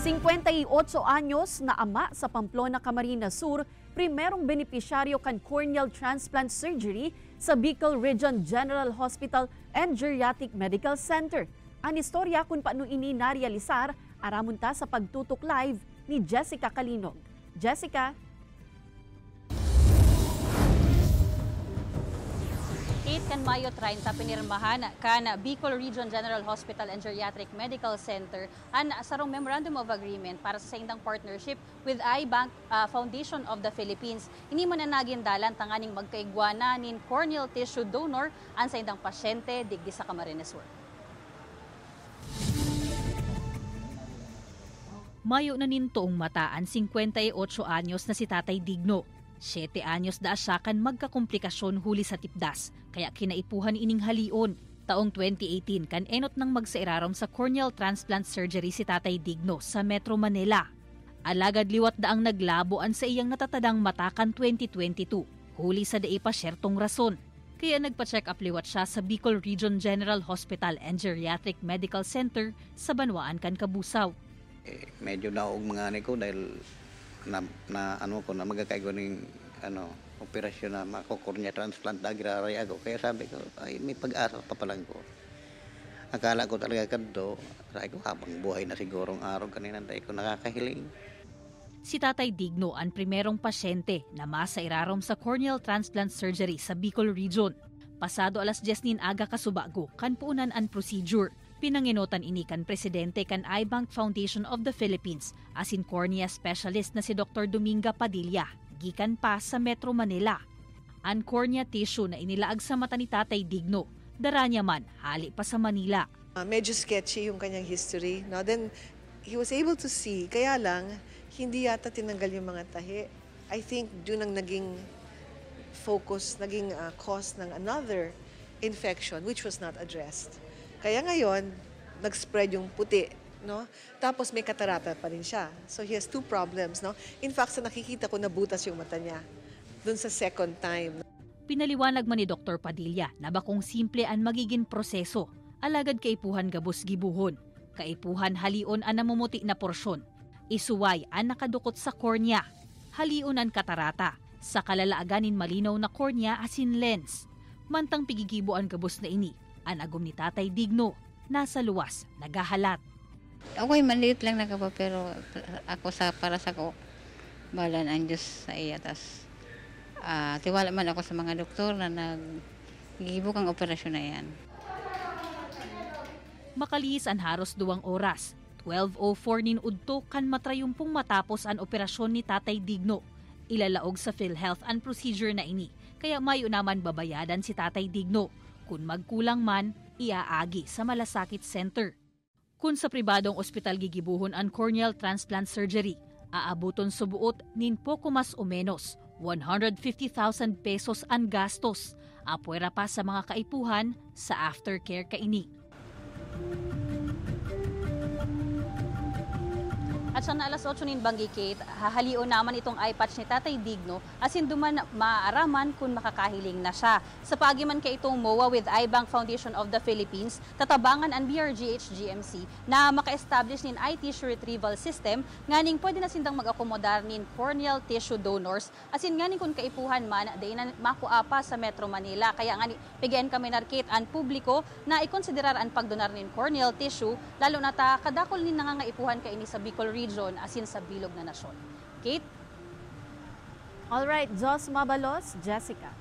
58 anyos na ama sa Pamplona, Camarines Sur, primerong benepisyaryo kan corneal transplant surgery sa Bicol Region General Hospital and Geriatric Medical Center. Ang istorya kung paano ini narealisar, aramon ta sa pagtutok live ni Jessica Calinog. Jessica? Kan Mayo 30 pinirmahan kan Bicol Region General Hospital and Geriatric Medical Center an sarong Memorandum of Agreement para sa indang partnership with iBank Foundation of the Philippines. Ini man na nagindalan tanganing magkaigwana nin corneal tissue donor an sa indang pasyente digdi sa Camarines Sur. Mayo na nintoong mataan 58 anyos na si Tatay Digno. 7 anyos da siya kan magkakomplikasyon huli sa tipdas, kaya kinaipuhan ining halion. Taong 2018 kan enot nang magsairarom sa corneal transplant surgery si Tatay Digno sa Metro Manila. Alagad liwat daang naglaboan sa iyang natatadang mata kan 2022, huli sa dai pa syertong rason. Kaya nagpa-check up liwat siya sa Bicol Region General Hospital and Geriatric Medical Center sa Banwaan kan Kabusaw. Medyo naog mga ani ko dahil na magkakaigo ng operasyon na mako-cornea transplant na giraray ako. Kaya sabi ko, ay may pag-asa pa palang ko. Akala ko talaga kadto, sabi ko habang buhay na sigurong araw kanina dahil ko nakakahiling. Si Tatay Digno ang primerong pasyente na masairarom sa corneal transplant surgery sa Bicol Region. Pasado alas 10 nin aga kasubago kan puunan ang procedure. Pinanginotan ini kan presidente kan iBank Foundation of the Philippines asin cornea specialist na si Dr. Dominga Padilla, gikan pa sa Metro Manila. Ang cornea tissue na inilaag sa mata ni Tatay Digno, dara niya man hali pa sa Manila. Medyo sketchy yung kanyang history. No? Then he was able to see, kaya lang hindi yata tinanggal yung mga tahi. I think dun ang naging focus, naging cause ng another infection which was not addressed. Kaya ngayon, nag-spread yung puti, no? Tapos may katarata pa rin siya. So he has 2 problems, no? In fact, sa nakikita ko, nabutas yung mata niya dun sa second time. Pinaliwanag man ni Dr. Padilla na bakong simple ang magiging proseso, alagad kaipuhan gabos gibuhon, kaipuhan halion ang namumuti na porsyon, isuway ang nakadukot sa kornea, halion ang katarata, sa kalalaganin malinaw na kornea asin lens, mantang pigigibo ang gabos na ini, ang agom ni Tatay Digno, nasa luwas, nagahalat. Ako'y maliit lang na kapa, pero ako para sa ko, balan ang Diyos sa iya. Tas, tiwala man ako sa mga doktor na nagigibok ang operasyon na yan. Makalihis ang haros 2 oras. 12:04 nin udto kan matrayumpong matapos ang operasyon ni Tatay Digno. Ilalaog sa PhilHealth ang procedure na ini, kaya mayo naman babayadan si Tatay Digno. Kung magkulang man, iaagi sa Malasakit Center. Kung sa pribadong ospital gigibuhon ang corneal transplant surgery, aabuton sa buot nin poko mas o menos 150,000 pesos ang gastos, apwera pa sa mga kaipuhan sa aftercare kaini. At sa alas 8 nin Banggi Kate, hahalion naman itong eye patch ni Tatay Digno asin duman maaaraman kung makakahiling na siya. Sa pagiman kay itong MOA with iBank Foundation of the Philippines, tatabangan ang BRGH-GMC na maka-establish nin eye tissue retrieval system nganing pwede na sindang mag-akomodar nin corneal tissue donors asin nganing kung kaipuhan man day na makuapa sa Metro Manila. Kaya ngani pigayan kami narkit ang publiko na ikonsiderar ang pagdonar nin corneal tissue lalo na ta kadakol nin nangangaipuhan kaini sa Bicol Region asin sa bilog na nasyon. Kate? Alright, Jos Mabalos, Jessica.